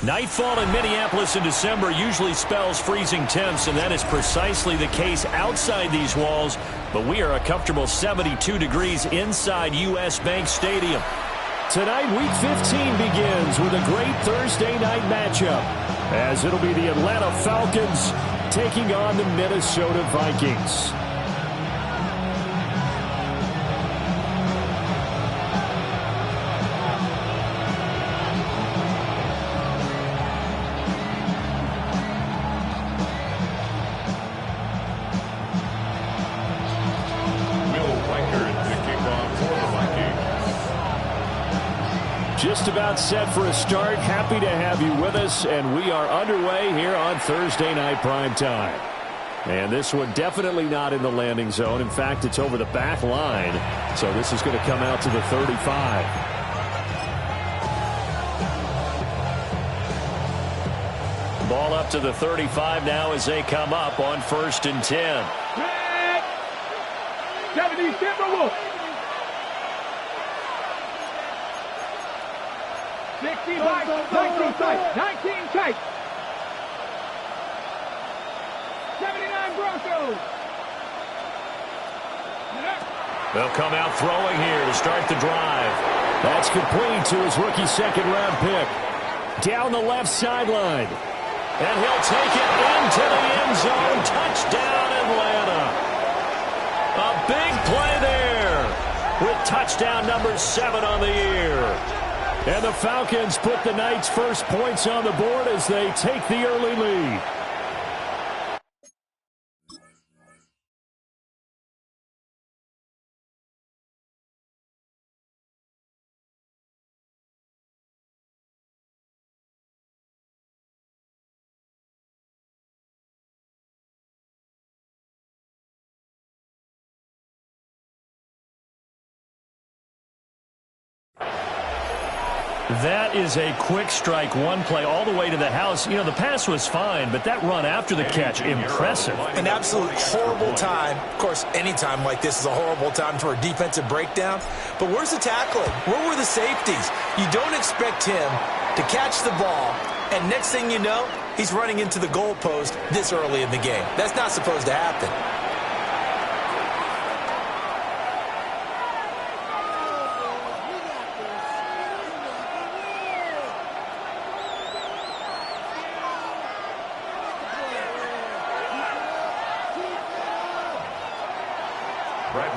Nightfall in Minneapolis in December usually spells freezing temps, and that is precisely the case outside these walls. But we are a comfortable 72 degrees inside U.S. Bank Stadium. Tonight, Week 15 begins with a great Thursday night matchup, as it'll be the Atlanta Falcons taking on the Minnesota Vikings. Just about set for a start. Happy to have you with us, and we are underway here on Thursday Night Primetime. And this one definitely not in the landing zone. In fact, it's over the back line, so this is going to come out to the 35. Ball up to the 35 now as they come up on 1st and 10. 70 Timberwolves. 60 tight, 19 tight, 19 tight. 79 Broncos. They'll come out throwing here to start the drive. That's complete to his rookie second-round pick. Down the left sideline. And he'll take it into the end zone. Touchdown, Atlanta. A big play there with touchdown number 7 on the year. And the Falcons put the night's first points on the board as they take the early lead. That is a quick strike, one play all the way to the house. You know, the pass was fine, but that run after the catch, impressive. An absolute horrible time. Of course, any time like this is a horrible time for a defensive breakdown. But where's the tackling? Where were the safeties? You don't expect him to catch the ball, and next thing you know, he's running into the goalpost this early in the game. That's not supposed to happen.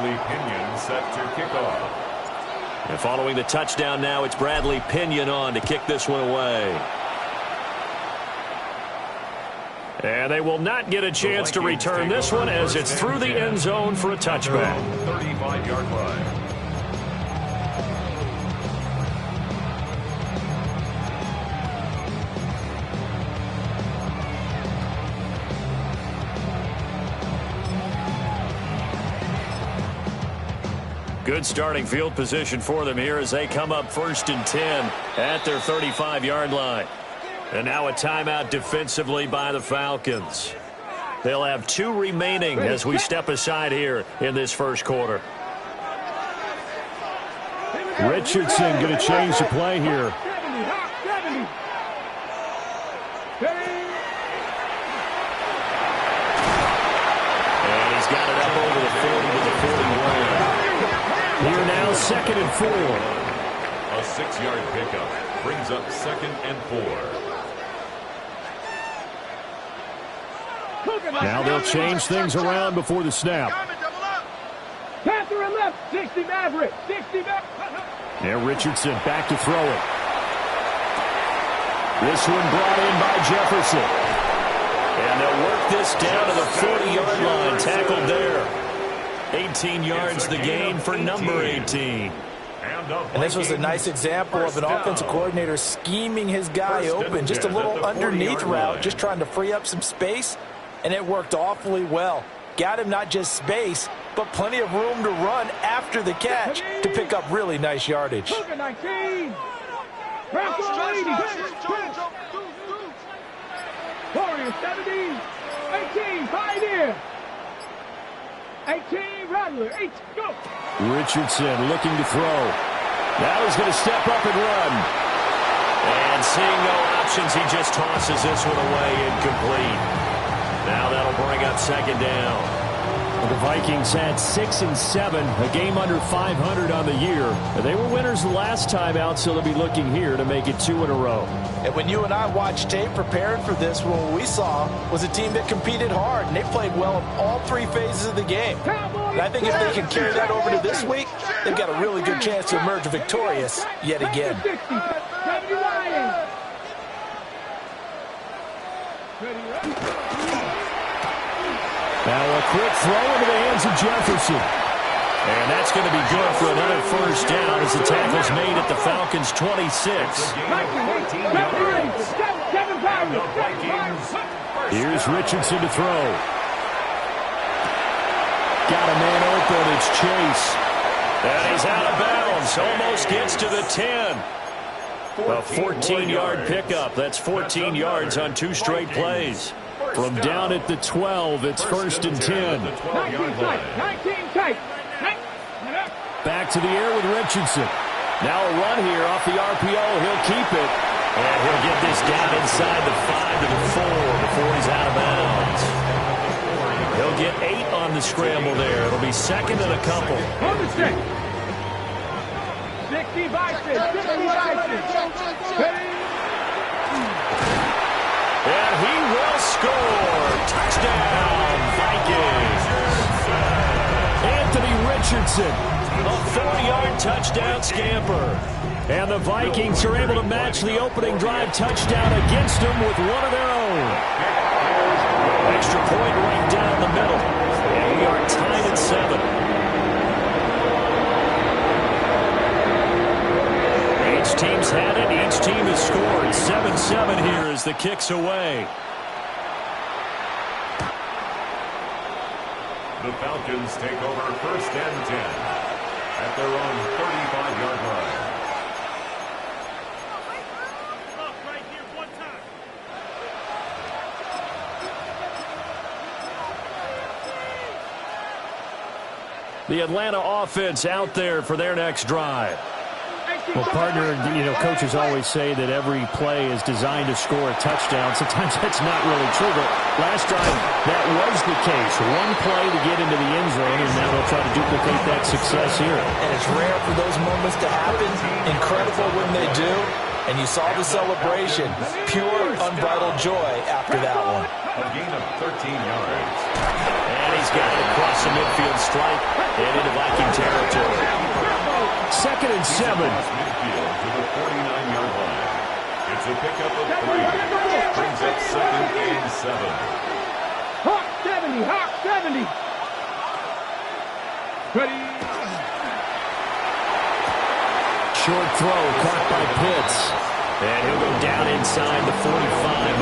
Pinion set to kick off. And following the touchdown now, it's Bradley Pinion on to kick this one away. And they will not get a chance to return this one as it's through the end zone for a touchback. 35-yard line. Good starting field position for them here as they come up 1st and 10 at their 35-yard line. And now a timeout defensively by the Falcons. They'll have 2 remaining as we step aside here in this first quarter. Richardson going to change the play here. And he's got it up over the 40 to the 41. Here now, 2nd and 4. A 6-yard pickup brings up 2nd and 4. Now they'll change things around before the snap. Panther and left, 60 Maverick, 60 Maverick. Now Richardson back to throw it. This one brought in by Jefferson. And they'll work this down to the 40-yard line, tackled there. 18 yards the gain for number 18. And this was a nice example of an offensive coordinator scheming his guy open. Just a little underneath route, just trying to free up some space, and it worked awfully well. Got him not just space, but plenty of room to run after the catch to pick up really nice yardage. 19. Warriors 70. 18, Pioneer. 18, Rattler, 8, go! Richardson looking to throw. Now he's going to step up and run. And seeing no options, he just tosses this one away, incomplete. Now that'll bring up second down. The Vikings had 6 and 7, a game under 500 on the year. They were winners the last time out, so they'll be looking here to make it 2 in a row. And when you and I watched tape preparing for this, what we saw was a team that competed hard, and they played well in all 3 phases of the game. And I think if they can carry that over to this week, they've got a really good chance to emerge victorious yet again. Now a quick throw into the hands of Jefferson. And that's going to be good for another first down as the tackle's made at the Falcons' 26. Here's Richardson to throw. Got a man open. It's Chase. And he's out of bounds. Almost gets to the 10. A 14-yard pickup. That's 14 yards on 2 straight plays. From down at the 12, it's 1st and 10. 19 tight. Back to the air with Richardson. Now a run here off the RPO. He'll keep it. And he'll get this down inside the 5 to the 4 before he's out of bounds. He'll get 8 on the scramble there. It'll be second and a couple. Hold the stick. 60 Vikings. 60 Vikings. And he will score. Touchdown, Vikings. Anthony Richardson. A 4-yard touchdown scamper. And the Vikings are able to match the opening drive touchdown against them with one of their own. Extra point right down the middle. And we are tied at 7. Each team's had it. Each team has scored. 7-7 here as the kick's away. The Falcons take over 1st and 10 at their own 35-yard line. The Atlanta offense out there for their next drive. Well, partner, coaches always say that every play is designed to score a touchdown. Sometimes that's not really true, but last drive, that was the case. One play to get into the end zone, and now they'll try to duplicate that success here. And it's rare for those moments to happen. Incredible when they do. And you saw the celebration. Pure, unbridled joy after that one. A gain of 13 yards. And he's got it across the midfield stripe and into Viking territory. 2nd and 7. Midfield to the 49-yard line. It's a pickup of 3. Brings up 2nd and 7. Hawk 70. Hawk 70. Ready. Short throw caught by Pitts. And he'll go down inside the 45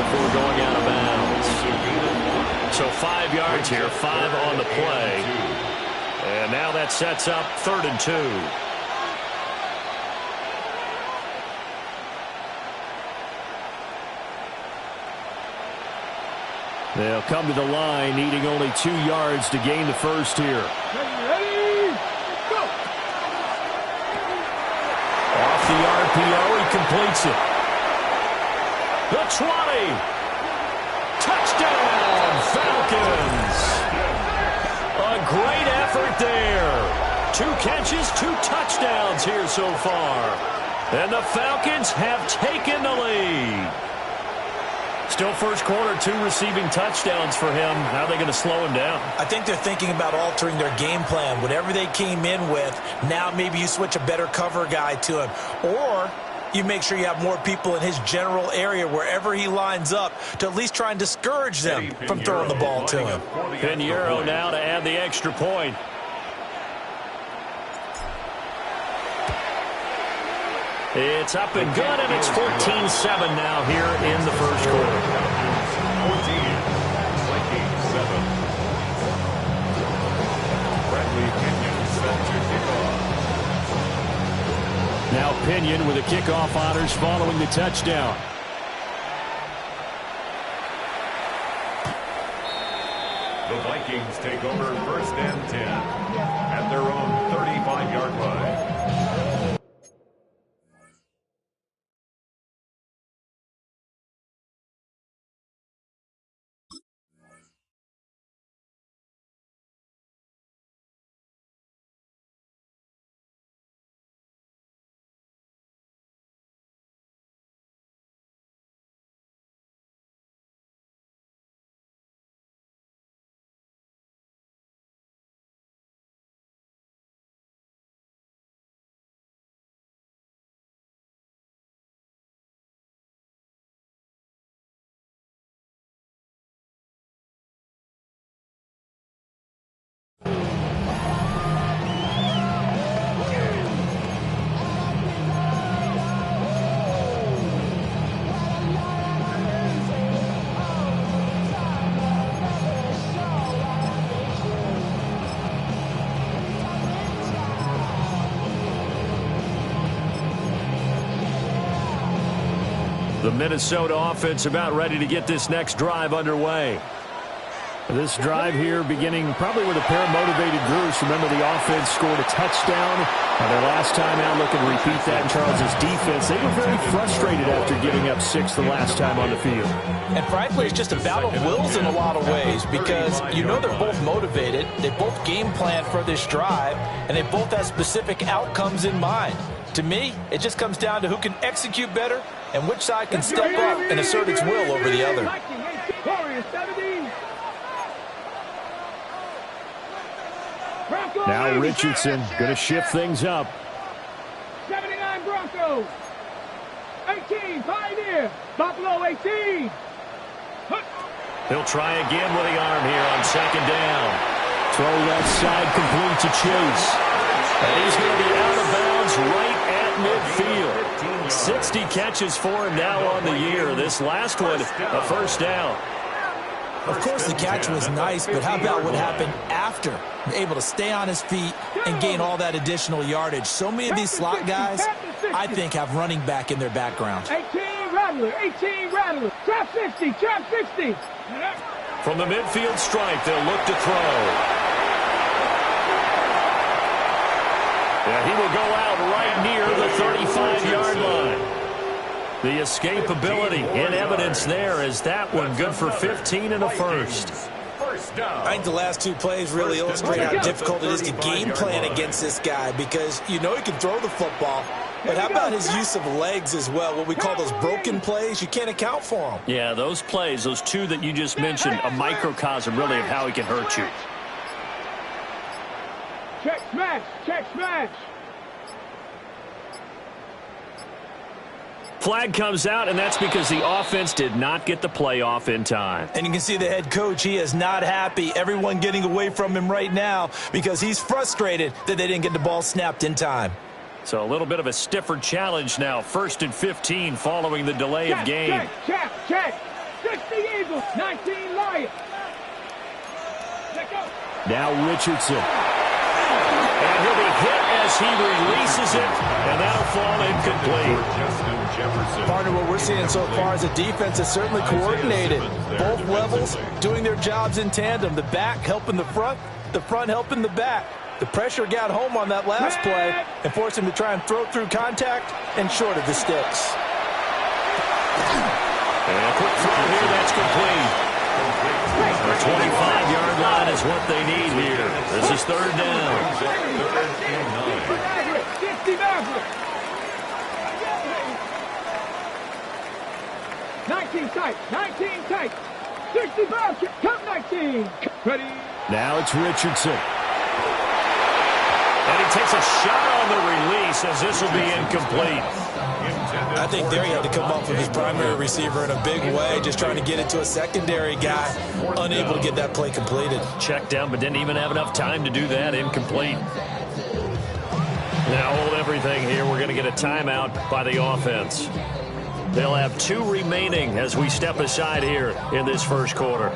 before going out of bounds. So 5 yards here, 5 on the play. And now that sets up 3rd and 2. They'll come to the line, needing only 2 yards to gain the first here. Ready. Go. Off the RPO, he completes it. The 20. Touchdown, Falcons. A great effort there. 2 catches, 2 touchdowns here so far. And the Falcons have taken the lead. Still first quarter, 2 receiving touchdowns for him. How are they going to slow him down? I think they're thinking about altering their game plan. Whatever they came in with, now maybe you switch a better cover guy to him. Or you make sure you have more people in his general area wherever he lines up to at least try and discourage them from throwing the ball to him. Pinheiro now to add the extra point. It's up and good, and it's 14-7 now here in the first quarter. 14, Vikings 7. Bradley Pinion set to kick off. Now Pinion with the kickoff honors following the touchdown. The Vikings take over 1st and 10 at their own 35-yard line. The Minnesota offense about ready to get this next drive underway. This drive here beginning probably with a pair of motivated groups. Remember, the offense scored a touchdown. Their last time out, looking to repeat that in Charles' defense. They were very frustrated after giving up 6 the last time on the field. And frankly, it's just a battle of wills in a lot of ways because you know they're both motivated. They both game plan for this drive, and they both have specific outcomes in mind. To me, it just comes down to who can execute better and which side can step up and assert its will over the other. Now Richardson going to shift things up. 79 Broncos. 18 Pioneer. Buffalo 18. He'll try again with the arm here on second down. Throw left side complete to Chase. And he's going to be out of bounds right at midfield. 60 catches for him now on the year. This last one, a first down. Of course, the catch was nice, but how about what happened after? Able to stay on his feet and gain all that additional yardage. So many of these slot guys, I think, have running back in their background. 18 Rattler, 18 Rattler. Trap 60, trap 60. From the midfield stripe, they'll look to throw. Yeah, he will go out right near the 35-yard line. The escapability in evidence there as that one good for 15 and a first. I think the last two plays really illustrate how difficult it is to game plan against this guy because you know he can throw the football, but how about his use of legs as well? What we call those broken plays, you can't account for them. Yeah, those plays, those two that you just mentioned, a microcosm really of how he can hurt you. Check smash, check smash. Flag comes out, and that's because the offense did not get the play off in time. And you can see the head coach, he is not happy. Everyone getting away from him right now because he's frustrated that they didn't get the ball snapped in time. So a little bit of a stiffer challenge now. 1st and 15 following the delay of game. Check. 60 Eagles, 19 Lions. Now Richardson. And he'll be hit as he releases it, and that'll fall incomplete. Partner, what we're seeing so far is a defense that's certainly coordinated. Both levels doing their jobs in tandem. The back helping the front helping the back. The pressure got home on that last play and forced him to try and throw through contact and short of the sticks. And a quick throw here, that's complete. The 25-yard line is what they need here. This is third down. 19 tight. 60 ball, count 19. Ready. Now it's Richardson. And he takes a shot on the release as this will be incomplete. I think there he had to come off of his primary receiver in a big way, just trying to get it to a secondary guy, unable to get that play completed. Checked down, but didn't even have enough time to do that. Incomplete. Now hold everything here. We're going to get a timeout by the offense. They'll have 2 remaining as we step aside here in this first quarter.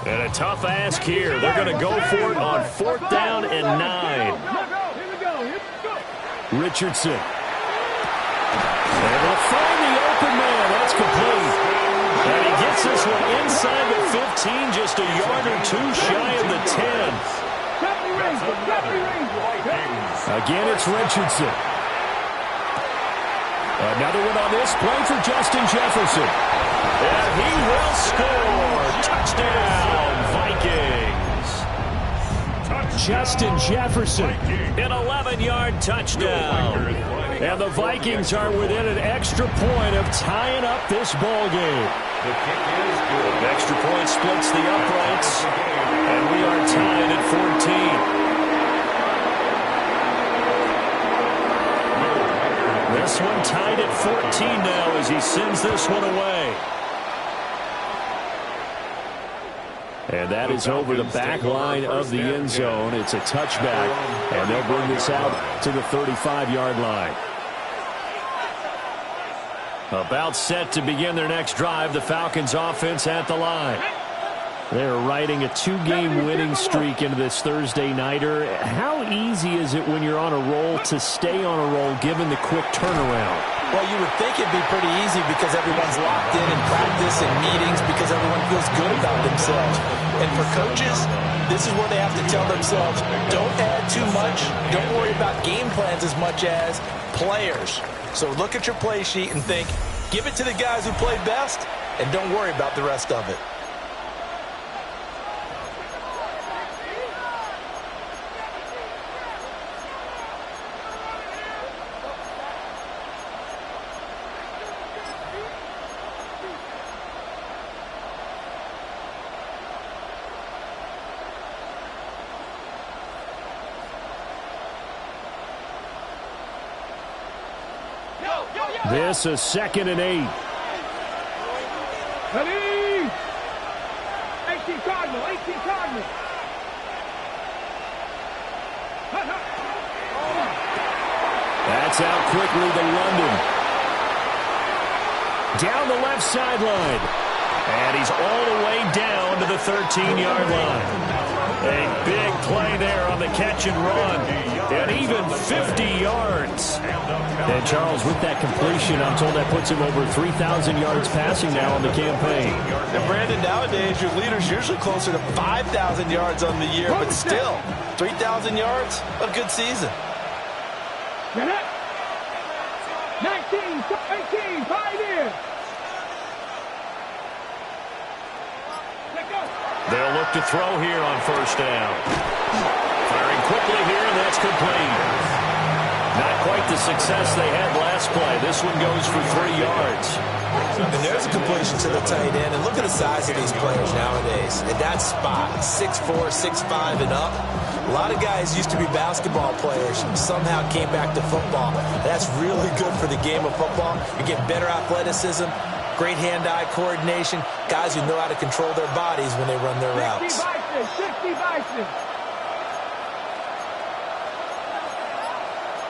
And a tough ask here. They're going to go for it on 4th down and 9. Richardson. Able to find the open man. That's complete. And he gets this one inside the 15, just a yard or 2 shy of the 10. Again, it's Richardson. Another one on this play for Justin Jefferson. And he will score. Touchdown, Vikings. Justin Jefferson. An 11-yard touchdown. And the Vikings are within an extra point of tying up this ball game. The kick is good. Extra point splits the uprights. And we are tied at 14. This one tied at 14 now as he sends this one away. And that is over the back line of the end zone. It's a touchback, and they'll bring this out to the 35-yard line. About set to begin their next drive, the Falcons offense at the line. They're riding a 2-game winning streak into this Thursday nighter. How easy is it when you're on a roll to stay on a roll given the quick turnaround? Well, you would think it'd be pretty easy because everyone's locked in practice and meetings because everyone feels good about themselves. And for coaches, this is where they have to tell themselves, don't add too much. Don't worry about game plans as much as players. So look at your play sheet and think, give it to the guys who play best, and don't worry about the rest of it. This is 2nd and 8. Ready? 18 Cardinal, 18 Cardinal. That's out quickly to London. Down the left sideline. And he's all the way down to the 13-yard line. A big play there on the catch and run. And even 50 yards. And Charles, with that completion, I'm told that puts him over 3,000 yards passing now on the campaign. And Brandon, nowadays, your leader's usually closer to 5,000 yards on the year, but still, 3,000 yards, a good season. 19, 18, 5 in. They'll look to throw here on first down. Firing quickly here, and that's complete. Not quite the success they had last play. This one goes for 3 yards. And there's a completion to the tight end. And look at the size of these players nowadays. At that spot, 6'4", 6'5", and up. A lot of guys used to be basketball players, somehow came back to football. That's really good for the game of football. You get better athleticism, great hand-eye coordination, guys who know how to control their bodies when they run their routes. 60 Bison.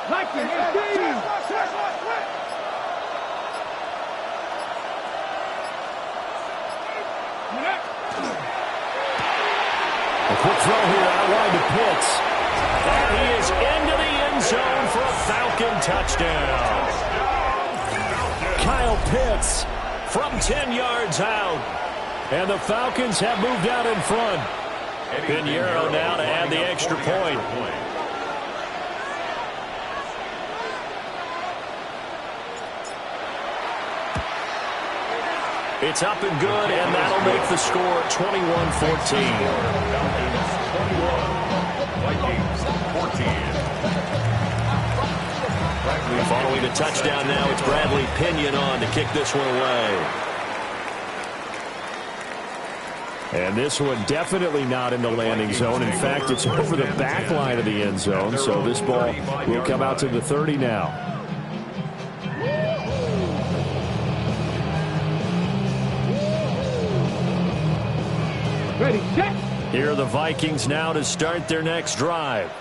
Like it, 18. A quick throw here out wide to Pitts. And he is into the end zone for a Falcon touchdown. Kyle Pitts from 10 yards out. And the Falcons have moved out in front. Pinheiro now to add the extra point. It's up and good, and that'll make the score 21-14. Following the touchdown now, it's Bradley Pinion on to kick this one away. And this one definitely not in the landing zone. In fact, it's over the back line of the end zone, so this ball will come out to the 30 now. Ready, set. Here are the Vikings now to start their next drive.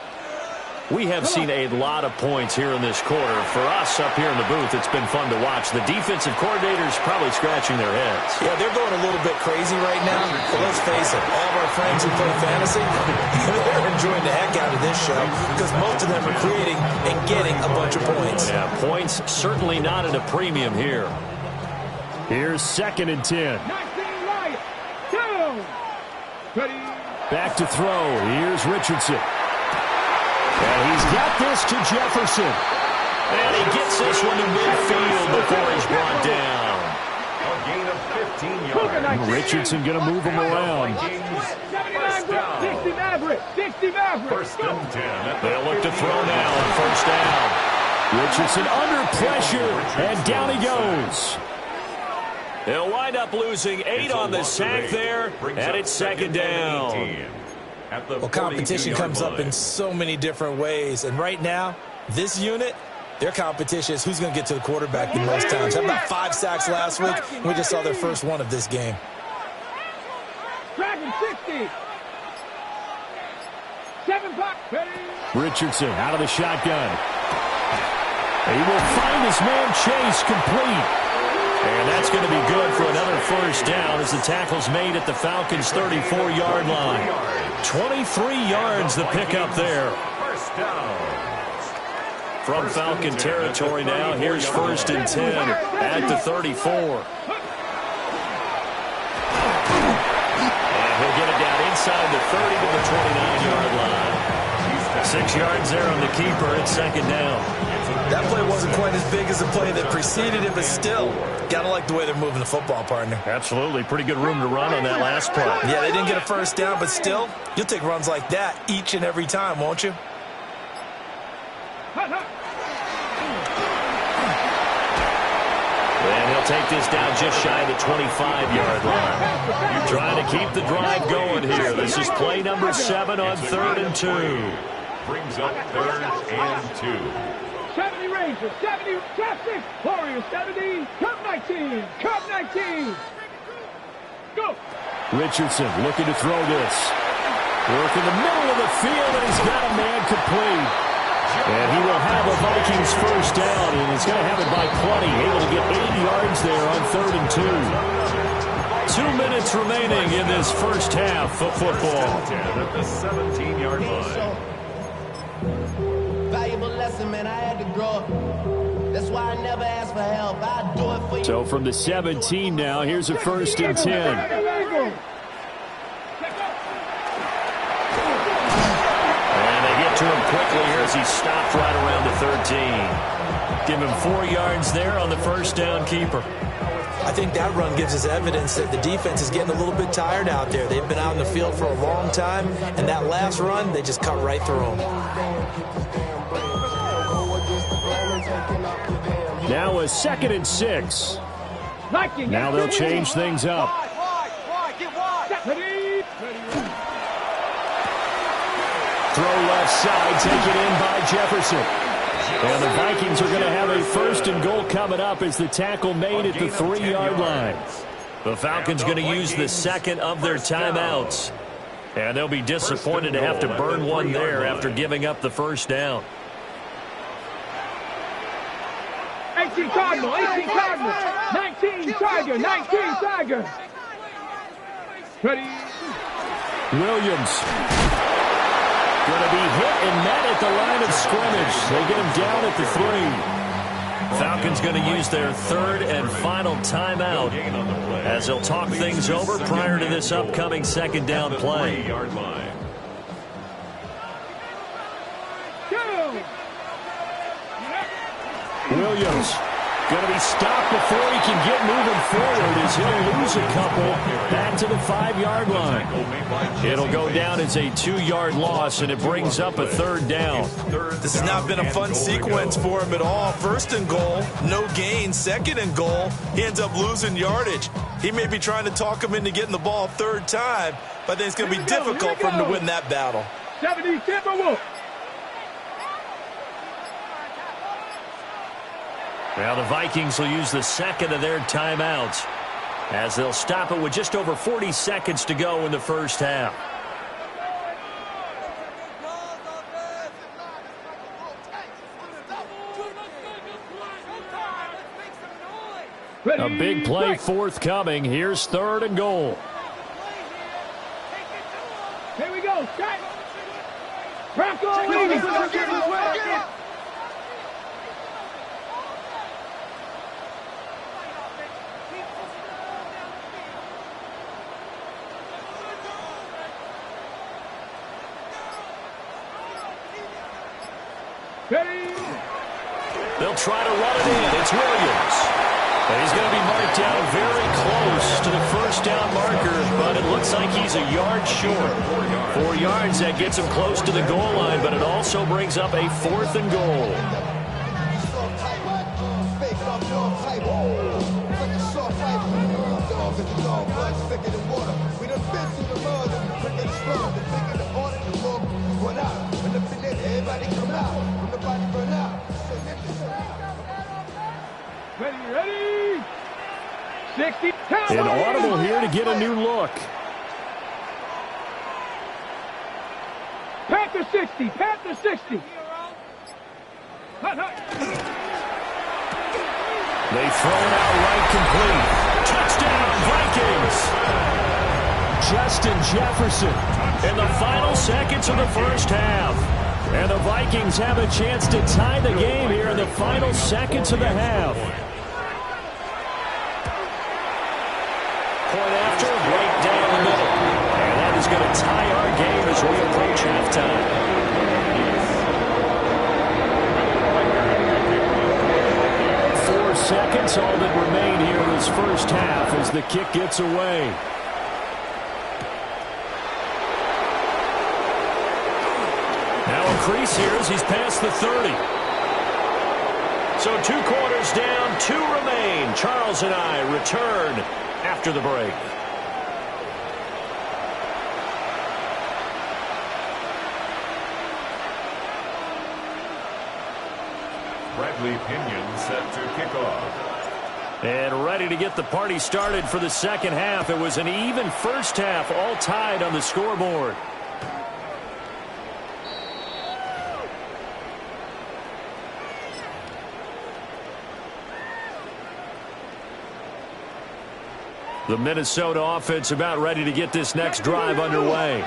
We have seen a lot of points here in this quarter. For us up here in the booth, it's been fun to watch. The defensive coordinators probably scratching their heads. Yeah, they're going a little bit crazy right now. But let's face it, all of our friends who play fantasy, they're enjoying the heck out of this show because most of them are creating and getting a bunch of points. Yeah, points certainly not at a premium here. Here's 2nd and 10. 19 right. 2. Ready. Back to throw. Here's Richardson. And he's got this to Jefferson. And he gets this one to midfield before he's brought down. A gain of 15 yards. Richardson going to move him around. 60 Maverick. 60 Maverick. First and 10. They'll look to throw now on first down. Richardson under pressure, and down he goes. They'll wind up losing 8 on the sack there, and it's 2nd down. Well, competition comes up in so many different ways. And right now, this unit, their competition is who's going to get to the quarterback the most times. Had about 5 sacks last week, and we just saw their first one of this game. Dragon 60. 7 back. Ready. Richardson out of the shotgun. He will find his man Chase complete. And that's going to be good for another first down as the tackle's made at the Falcons' 34-yard line. 23 yards the pickup there. First down. From Falcon territory now, here's 1st and 10 at the 34. And he'll get it down inside the 30 to the 29-yard line. 6 yards there on the keeper. It's 2nd down. That play wasn't quite as big as the play that preceded it, but still, gotta like the way they're moving the football, partner. Absolutely. Pretty good room to run on that last play. Yeah, they didn't get a first down, but still, you'll take runs like that each and every time, won't you? And he'll take this down just shy of the 25-yard line. Trying to keep the drive going here. This is play number 7 on 3rd and 2. Brings up 3rd and 2. 70 Rangers, 70 Classic, Warriors 70, Cup 19, Cup 19. Go. Richardson looking to throw this. Work in the middle of the field, and he's got a man complete. And he will have a Vikings first down, and he's going to have it by plenty. Able to get 80 yards there on 3rd and 2. 2 minutes remaining in this first half of football. At the 17-yard line. Valuable lesson, man. I had to grow up. That's why I never ask for help. I do it for you. So from the 17 now, here's a 1st and 10. To him quickly here as he stopped right around the 13. Give him 4 yards there on the first down keeper. I think that run gives us evidence that the defense is getting a little bit tired out there. They've been out in the field for a long time, and that last run, they just cut right through them. Now a 2nd and 6. Now they'll change things up. Throw left side, taken in by Jefferson. And the Vikings are going to have a 1st and goal coming up as the tackle made at the 3-yard line. The Falcons going to use the 2nd of their timeouts. And they'll be disappointed to have to burn one there after giving up the first down. 18 Cardinal, 18 Cardinal, 19 Tiger, 19 Tiger. Ready. Williams. Going to be hit and met at the line of scrimmage. They get him down at the 3. Falcons going to use their 3rd and final timeout as they'll talk things over prior to this upcoming 2nd down play. Williams going to be stopped before he can get moving forward as he'll lose a couple back to the 5-yard line. It'll go down as a 2-yard loss, and it brings up a 3rd down. This has not been a fun sequence for him at all. 1st and goal, no gain. 2nd and goal, he ends up losing yardage. He may be trying to talk him into getting the ball 3rd time, but I think it's going to be difficult for him to win that battle. 70 Timberwolves. Well, the Vikings will use the 2nd of their timeouts as they'll stop it with just over 40 seconds to go in the first half. A big play forthcoming. Here's 3rd and goal. Here we go. Bronco. They'll try to run it in. It's Williams. And he's going to be marked down very close to the first down marker, but it looks like he's a yard short. 4 yards, that gets him close to the goal line, but it also brings up a 4th and goal. Ready. 60. An audible here to get a new look. Panther 60. Panther 60. They throw it out right complete. Touchdown, Vikings! Justin Jefferson in the final seconds of the first half. And the Vikings have a chance to tie the game here in the final seconds of the half. Point after, right down the middle. And that is going to tie our game as we approach halftime. 4 seconds, all that remain here in this first half as the kick gets away. Now increase here as he's past the 30. So 2 quarters down, 2 remain. Charles and I return after the break. Bradley Pinion set to kick off. And ready to get the party started for the second half. It was an even first half, all tied on the scoreboard. The Minnesota offense about ready to get this next drive underway.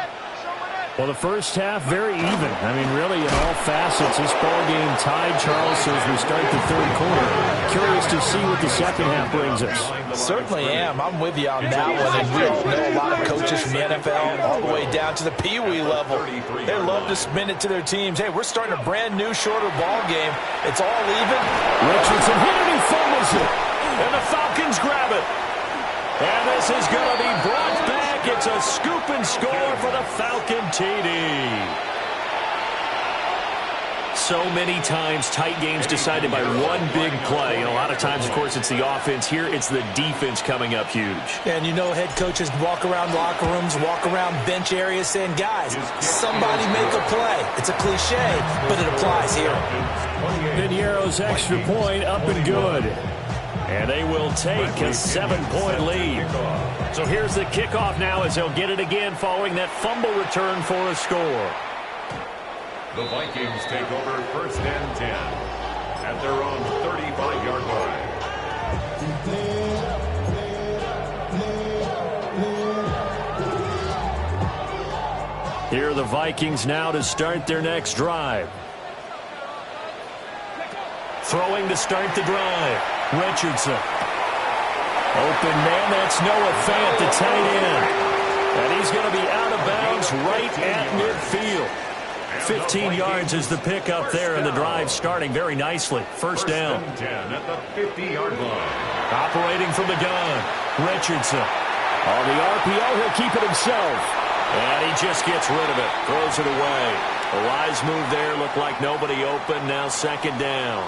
Well, the first half, very even. I mean, really, in all facets, this ball game tied, Charles, so as we start the third quarter. Curious to see what the second half brings us. Certainly am. I'm with you on that one. And we all know a lot of coaches from the NFL all the way down to the Pee Wee level. They love to spin it to their teams. Hey, we're starting a brand new, shorter ball game. It's all even. Richardson hit it, he fumbles it. And the Falcons grab it. And this is going to be brought back. It's a scoop and score for the Falcon TD. So many times, tight games decided by one big play. And a lot of times, of course, it's the offense. Here, it's the defense coming up huge. And you know head coaches walk around locker rooms, walk around bench areas saying, guys, somebody make a play. It's a cliche, but it applies here. Piniero's extra point up and good. And they will take a 7-point lead. So here's the kickoff now as they'll get it again following that fumble return for a score. The Vikings take over 1st and 10 at their own 35-yard line. Here are the Vikings now to start their next drive. Throwing to start the drive. Richardson. Open man, that's Noah Fant, the tight end. And he's going to be out of bounds right at midfield. 15 yards is the pickup there, and the drive starting very nicely. First down. 10 at the 50-yard line. Operating from the gun. Richardson. On the RPO, he'll keep it himself. And he just gets rid of it. Throws it away. A wise move there. Looked like nobody open. Now second down.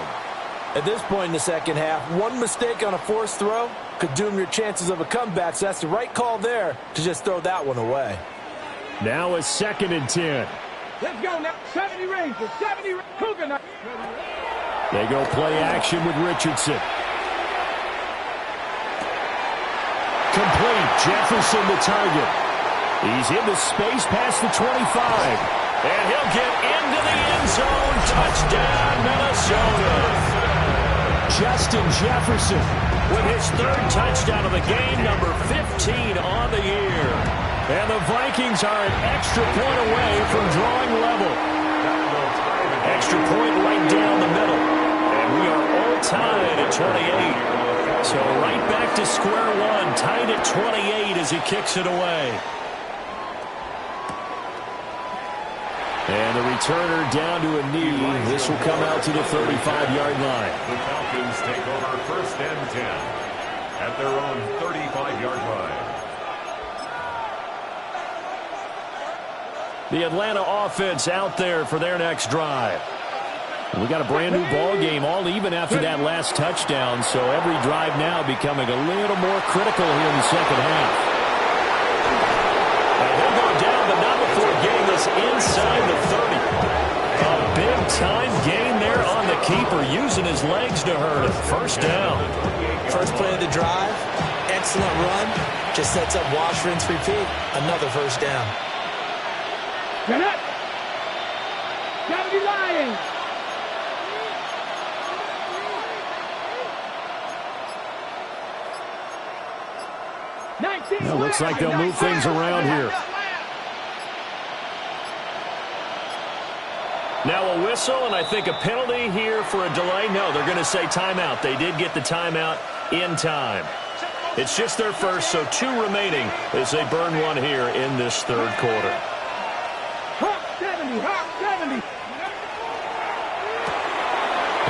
At this point in the second half, one mistake on a forced throw could doom your chances of a comeback. So that's the right call there to just throw that one away. Now a 2nd and 10. Let's go now. 70 Rangers. 70 Cougar. They go play action with Richardson. Complete. Jefferson the target. He's into space past the 25. And he'll get into the end zone. Touchdown, Minnesota. Justin Jefferson with his 3rd touchdown of the game, number 15 on the year. And the Vikings are an extra point away from drawing level. Extra point right down the middle. And we are all tied at 28. So right back to square one, tied at 28 as he kicks it away. And the returner down to a knee. This will come out to the 35-yard line. The Falcons take over 1st and 10 at their own 35-yard line. The Atlanta offense out there for their next drive. We got a brand new ball game, all even after that last touchdown. So every drive now becoming a little more critical here in the second half. And they'll go down, but not before getting this inside the 30. A big-time gain there on the keeper, using his legs to hurt him. First down. First play of the drive, excellent run. Just sets up wash, rinse, repeat. Another first down. Get up. 70 Lions. Well, looks like they'll move things around here. Now a whistle, and I think a penalty here for a delay. No, they're going to say timeout. They did get the timeout in time. It's just their first, so 2 remaining as they burn one here in this third quarter. Hawk 70, Hawk 70.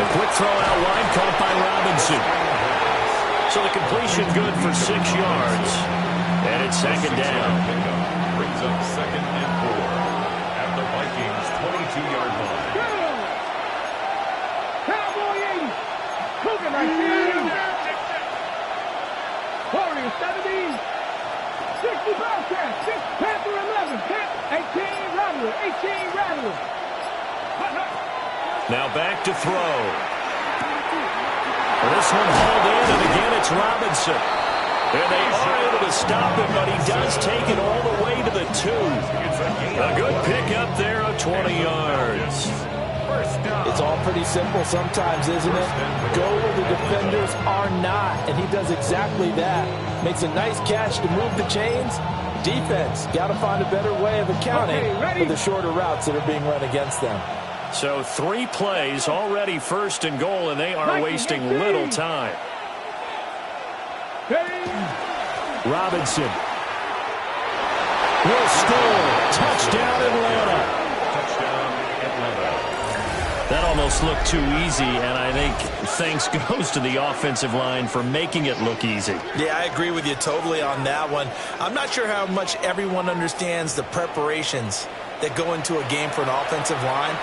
A quick throw out wide, caught by Robinson. So the completion good for 6 yards. And it's second down. Brings up 2nd and 4 at the Vikings 22-yard line. Cowboy 80. Cougar 19. Warrior 70. 60 Bobcat. 6 Panther 11. 18 Rattler. 18 Rattler. Now back to throw. This one hauled in, and again it's Robinson. And they are able to stop him, but he does take it all the way to the 2. A good pick up there of 20 yards. It's all pretty simple sometimes, isn't it? Go where the defenders are not, and he does exactly that. Makes a nice catch to move the chains. Defense, got to find a better way of accounting for the shorter routes that are being run against them. So 3 plays, already 1st and goal, and they are wasting little time. Robinson will score. Touchdown, Atlanta. Touchdown, Atlanta. That almost looked too easy, and I think thanks goes to the offensive line for making it look easy. Yeah, I agree with you totally on that one. I'm not sure how much everyone understands the preparations that go into a game for an offensive line,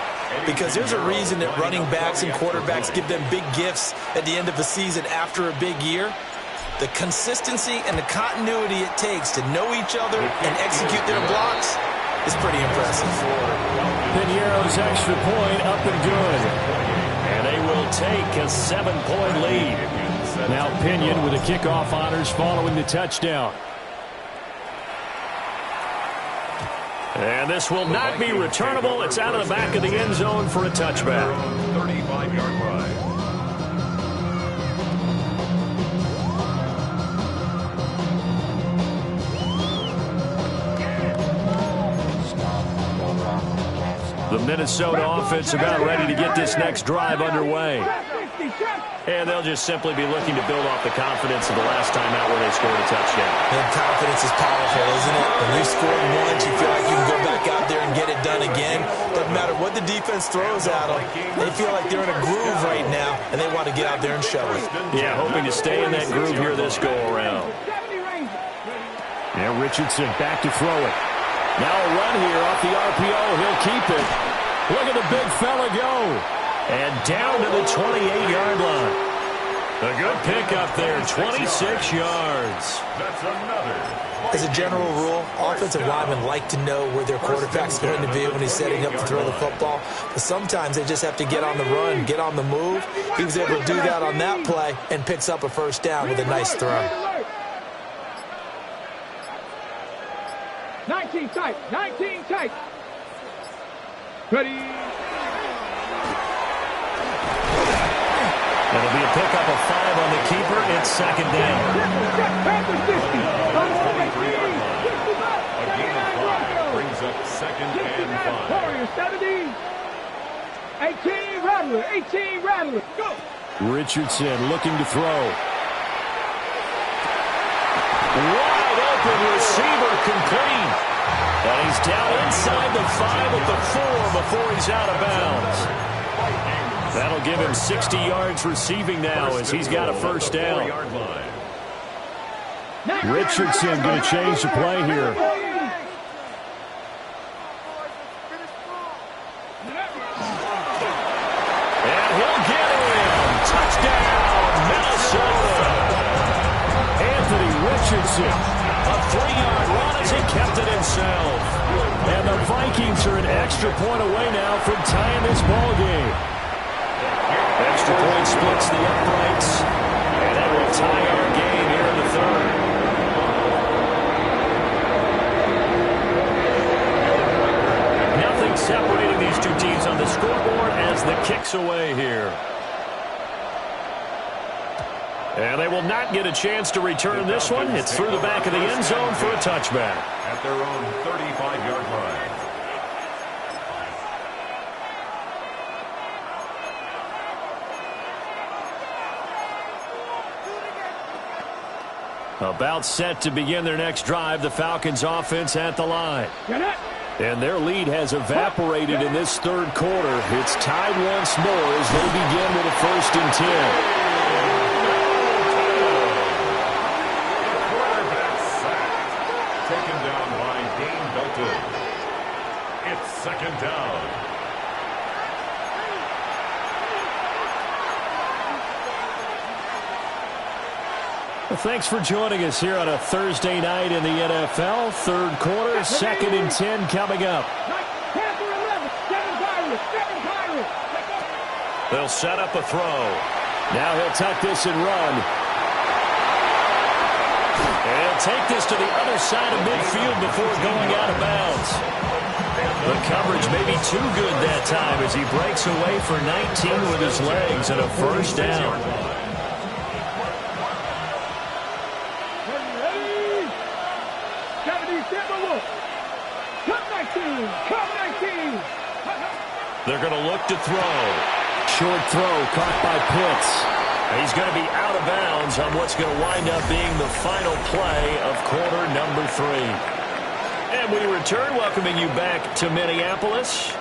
because there's a reason that running backs and quarterbacks give them big gifts at the end of the season after a big year. The consistency and the continuity it takes to know each other and execute their blocks is pretty impressive. Piñeiro's extra point up and good. And they will take a 7-point lead. Now Pinion with the kickoff honors following the touchdown. And this will not be returnable. It's out of the back of the end zone for a touchback. 35-yard line. The Minnesota offense about ready to get this next drive underway. And they'll just simply be looking to build off the confidence of the last time out where they scored a touchdown. And confidence is powerful, isn't it? When you've scored once, you feel like you can go back out there and get it done again. Doesn't matter what the defense throws at them. They feel like they're in a groove right now, and they want to get out there and show it. Yeah, hoping to stay in that groove here this go-around. Now Richardson back to throw it. Now a run here off the RPO. He'll keep it. Look at the big fella go. And down to the 28-yard line. A good pickup there, 26 yards. That's another. As a general rule, offensive linemen like to know where their quarterback's going to be when he's setting up to throw the football. But sometimes they just have to get on the run, get on the move. He was able to do that on that play and picks up a first down with a nice throw. 19 tight, 19 tight. Ready. It'll be a pickup of 5 on the keeper. It's second down. A gain of 5 brings up 2nd and 5. Warrior 70. 18 Rattler, 18 Rattler. Go. Richardson looking to throw. Wide open receiver complete. And he's down inside the 5 at the 4 before he's out of bounds. That'll give him 60 yards receiving now as he's got a first down. Richardson going to change the play here. And he'll get him. Touchdown, Minnesota. Anthony Richardson. A 3-yard run as he kept it himself. And the Vikings are an extra point away now from tying this ball game. Extra point splits the uprights, and that will tie our game here in the third. Nothing separating these two teams on the scoreboard as the kick's away here. And they will not get a chance to return this one. It's through the back of the end zone for a touchback. At their own 35-yard line. About set to begin their next drive, the Falcons offense at the line. And their lead has evaporated in this third quarter. It's tied once more as they begin with a 1st and 10. Taken down by Dane Belton. It's 2nd down. Well, thanks for joining us here on a Thursday night in the NFL. Third quarter, 2nd and 10 coming up. They'll set up a throw. Now he'll tuck this and run. And he'll take this to the other side of midfield before going out of bounds. The coverage may be too good that time as he breaks away for 19 with his legs and a 1st down. They're going to look to throw. Short throw caught by Pitts. He's going to be out of bounds on what's going to wind up being the final play of quarter number 3. And we return, welcoming you back to Minneapolis.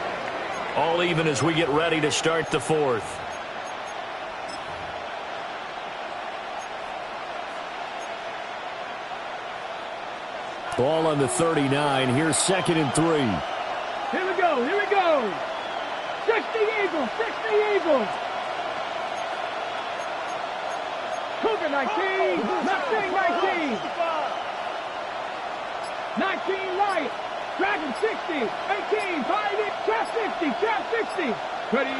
All even as we get ready to start the 4th. Ball on the 39. Here's 2nd and 3. Here we go. Here we go. 60 Eagles. 60 Eagles. Cougar 19. Mustang 19. 19 Light. Dragon 60. 18. Pioneer. Chap 60. Chap 60. Ready.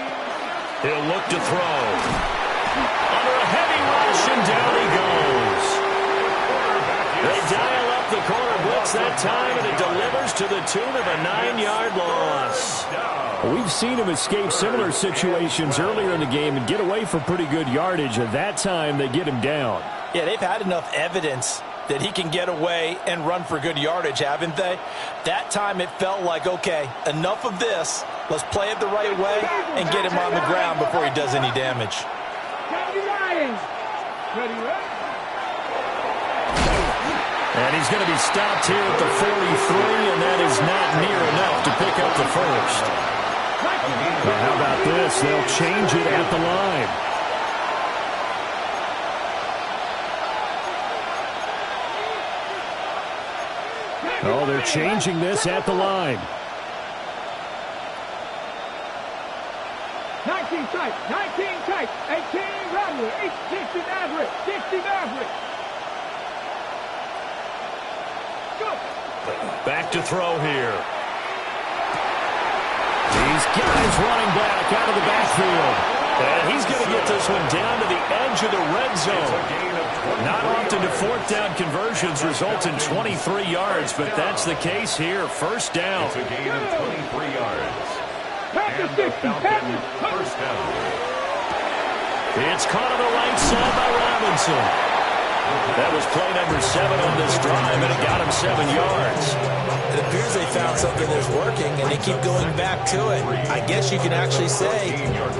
He'll look to throw. Under a heavy rush, and down he goes. They dial up the corner blitz that time, and it delivers to the tune of a 9-yard loss. We've seen him escape similar situations earlier in the game and get away for pretty good yardage, and that time they get him down. Yeah, they've had enough evidence that he can get away and run for good yardage, haven't they? That time it felt like, okay, enough of this. Let's play it the right way and get him on the ground before he does any damage. And he's going to be stopped here at the 43, and that is not near enough to pick up the 1st. Well, how about this? They'll change it at the line. Oh, they're changing this at the line. 19 tight, 19 tight, 18 Rattler, 60 Maverick, 60 Maverick. Go. Back to throw here. He's got his running back out of the backfield. And he's going to get this one down to the edge of the red zone. Not often do 4th down conversions result in 23 yards, but that's the case here. 1st down. It's a gain of 23 yards. And the Falcons' 1st down. It's caught on the right side by Robinson. That was play number 7 on this drive, and it got him 7 yards. It appears they found something that's working, and they keep going back to it. I guess you can actually say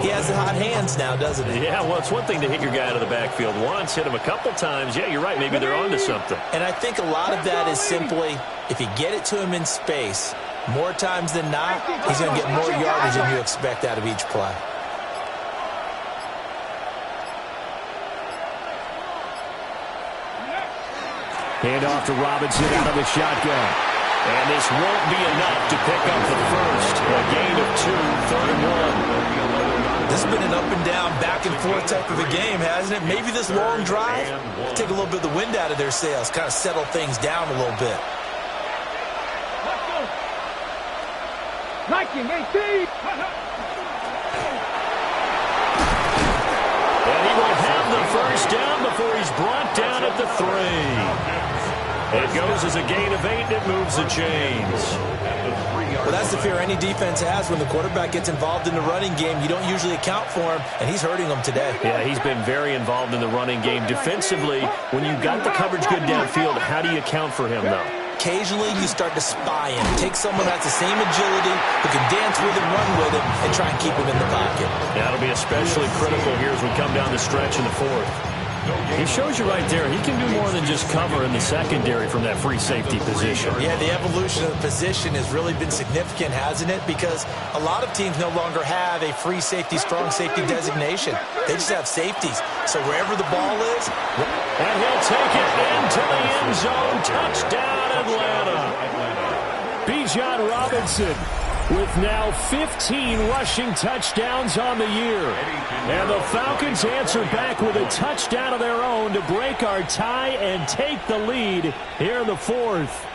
he has the hot hands now, doesn't he? Yeah, well, it's one thing to hit your guy out of the backfield once, hit him a couple times. Yeah, you're right. Maybe they're onto something. And I think a lot of that is simply if you get it to him in space, more times than not, he's going to get more yardage than you expect out of each play. Hand off to Robinson out of the shotgun. And this won't be enough to pick up the 1st. A gain of 2, 3rd and 1. This has been an up and down, back and forth type of a game, hasn't it? Maybe this long drive take a little bit of the wind out of their sails, kind of settle things down a little bit. Viking 18. And he will have the 1st down before he's brought down at the 3. It goes as a gain of 8, and it moves the chains. Well, that's the fear any defense has when the quarterback gets involved in the running game. You don't usually account for him, and he's hurting them today. Yeah, he's been very involved in the running game. Defensively, when you got the coverage good downfield, how do you account for him, though? Occasionally, you start to spy him. Take someone that has the same agility, who can dance with him, run with him, and try and keep him in the pocket. That'll be especially critical here as we come down the stretch in the 4th. He shows you right there, he can do more than just cover in the secondary from that free safety position. Yeah, the evolution of the position has really been significant, hasn't it? Because a lot of teams no longer have a free safety, strong safety designation. They just have safeties. So wherever the ball is... And he'll take it into the end zone. Touchdown, Atlanta. Bijan Robinson with now 15 rushing touchdowns on the year. And the Falcons answer back with a touchdown of their own to break our tie and take the lead here in the 4th.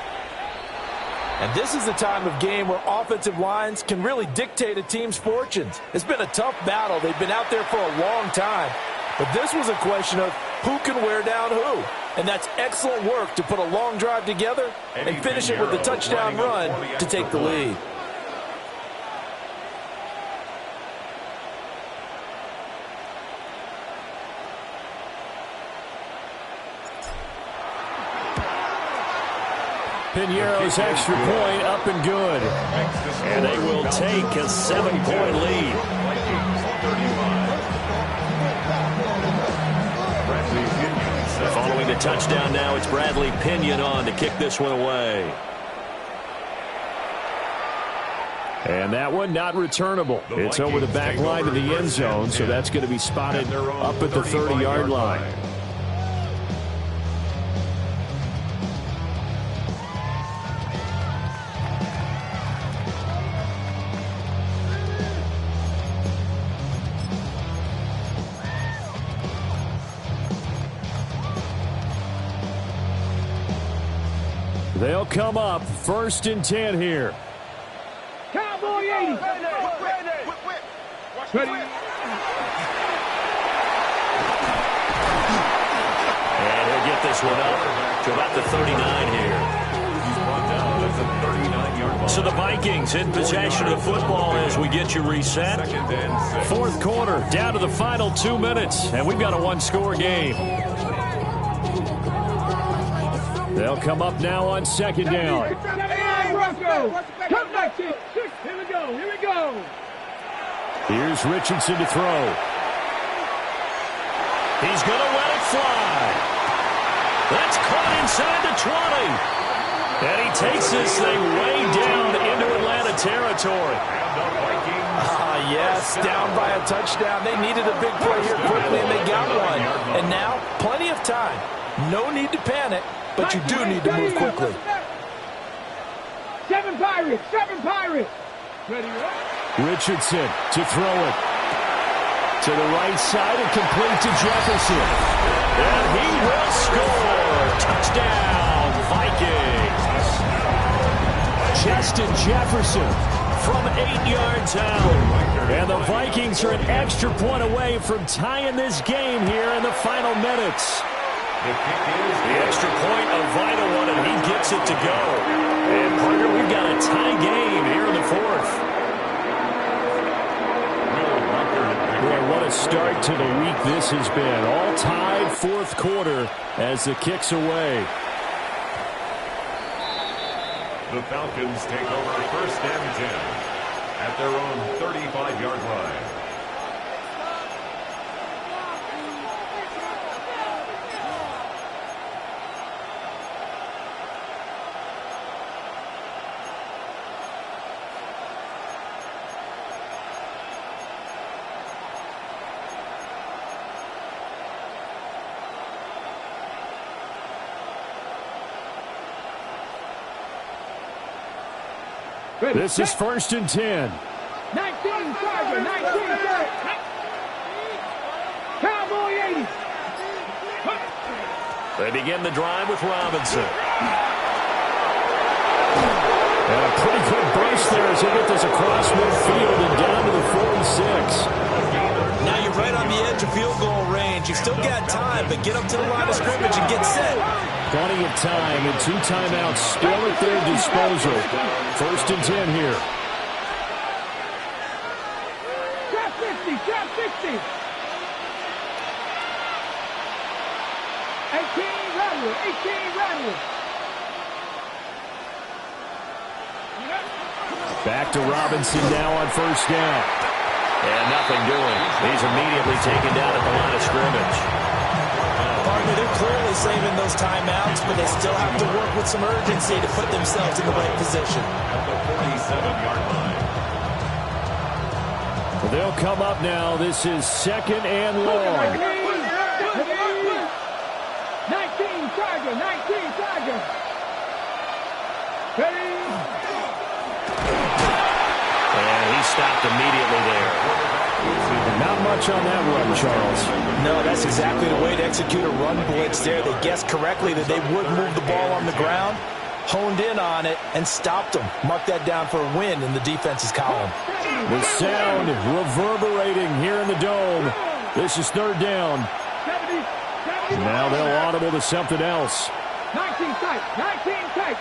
And this is the time of game where offensive lines can really dictate a team's fortunes. It's been a tough battle. They've been out there for a long time. But this was a question of who can wear down who. And that's excellent work to put a long drive together and finish it with a touchdown run to take the lead. Piñeiro's extra point up and good. And they will take a 7-point lead. Following the touchdown now, it's Bradley Pinion on to kick this one away. And that one not returnable. It's over the back line of the end zone, so that's going to be spotted up at the 30-yard line. They'll come up 1st and 10 here. Cowboy 80. Ready. And he'll get this one up to about the 39 here. He's brought down at the 39-yard line. So the Vikings in possession of the football as we get you reset. 4th quarter, down to the final 2 minutes, and we've got a one-score game. They'll come up now on 2nd down. Here we go. Here's Richardson to throw. He's going to let it fly. That's caught inside the 20. And he takes this thing way down into Atlanta territory. Yes, down by a touchdown. They needed a big play here quickly, and they got one. And now, plenty of time. No need to panic, but you do need to move quickly. 7 Pirates. Ready, Richardson to throw it. To the right side and complete to Jefferson. And he will score. Touchdown, Vikings. Justin Jefferson from 8 yards out. And the Vikings are an extra point away from tying this game here in the final minutes. The extra point, a vital one, and he gets it to go. And, partner, we've got a tie game here in the 4th. Boy, what a start to the week this has been. All tied 4th quarter as the kick's away. The Falcons take over 1st and 10 at their own 35-yard line. This is 1st and 10. 19 Tiger, 19 Cowboy 80. They begin the drive with Robinson. And a pretty good burst there as he gets this across midfield and down to the 46. Now you right on the edge of field goal range. You've still got time, but get up to the line of scrimmage and get set. Plenty of time and 2 timeouts still at their disposal. 1st and 10 here. Trap 50, trap 60. 18 Rattler, 18 Rattler. Back to Robinson now on 1st down. And nothing doing. He's immediately taken down at the line of scrimmage. Partner, they're clearly saving those timeouts, but they still have to work with some urgency to put themselves in the right position. At the 47-yard line. Well, they'll come up now. This is 2nd and long. 19 Tiger, 19 Tiger. Ready? And he stopped immediately there. Not much on that run, Charles. No, that's exactly the way to execute a run blitz there. They guessed correctly that they would move the ball on the ground, honed in on it, and stopped them. Mark that down for a win in the defense's column. The sound reverberating here in the dome. This is 3rd down. 70, 70. Now they'll audible to something else. 19 tight, 19 tight.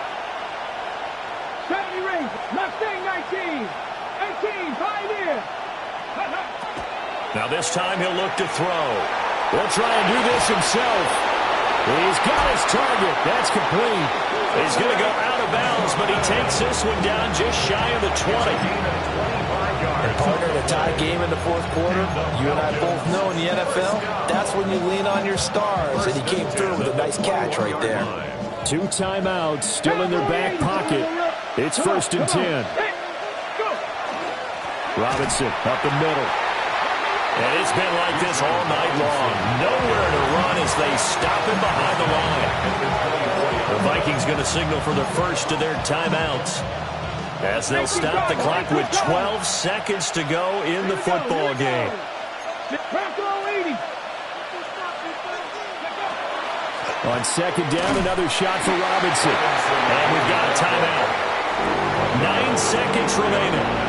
70 range, Mustang 19. 18, Pioneer. Now this time he'll look to throw. He'll try and do this himself. He's got his target. That's complete. He's going to go out of bounds, but he takes this one down just shy of the 20. Partner, in a tie game in the 4th quarter, you and I both know in the NFL, that's when you lean on your stars, and he came through with a nice catch right there. 2 timeouts still in their back pocket. It's 1st and 10. Robinson up the middle. And it's been like this all night long. Nowhere to run as they stop him behind the line. The Vikings going to signal for the first of their timeouts, as they'll stop the clock with 12 seconds to go in the football game. On 2nd down, another shot for Robinson. And we've got a timeout. 9 seconds remaining.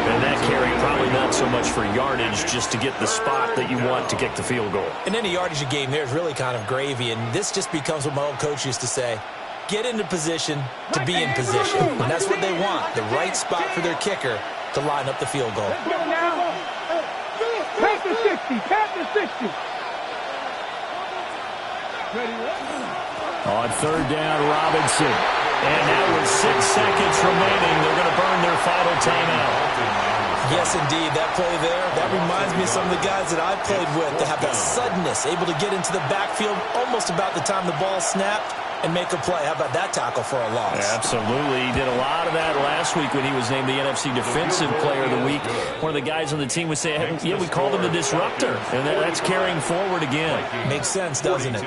And that carry probably not so much for yardage, just to get the spot that you want to kick the field goal. And any yardage you gain there is really kind of gravy, and this just becomes what my old coach used to say. Get into position to be in position. And that's what they want, the right spot for their kicker to line up the field goal. Let's go now. Past the 60, past the 60. Ready? On 3rd down, Robinson. And now with 6 seconds remaining, they're going to burn their final timeout. Yes, indeed. That play there, that reminds me of some of the guys that I've played with that have that suddenness, able to get into the backfield almost about the time the ball snapped and make a play. How about that tackle for a loss? Absolutely. He did a lot of that last week when he was named the NFC Defensive Player of the Week. One of the guys on the team would say, hey, yeah, we called him the disruptor. And that's carrying forward again. Makes sense, doesn't it?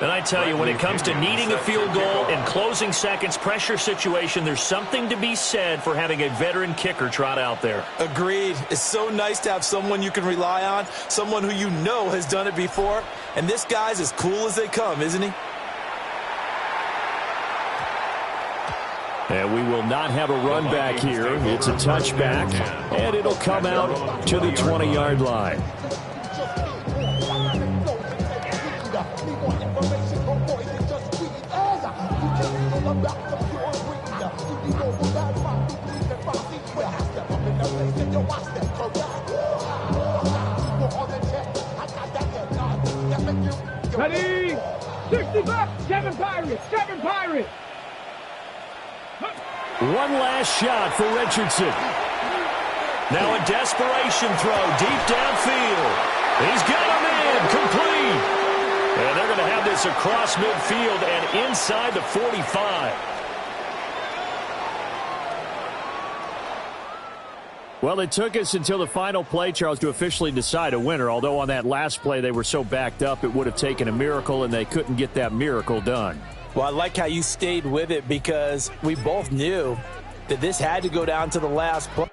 And I tell you, when it comes to needing a field goal and closing seconds, pressure situation, there's something to be said for having a veteran kicker trot out there. Agreed. It's so nice to have someone you can rely on, someone who you know has done it before. And this guy's as cool as they come, isn't he? And we will not have a run back here. It's a touchback, and it'll come out to the 20-yard line. Ready? 65, 7 Pirates, 7 Pirates. One last shot for Richardson. Now a desperation throw deep downfield. He's got him in, complete. And they're going to have this across midfield and inside the 45. Well, it took us until the final play, Charles, to officially decide a winner. Although on that last play they were so backed up, it would have taken a miracle, and they couldn't get that miracle done. Well, I like how you stayed with it because we both knew that this had to go down to the last play.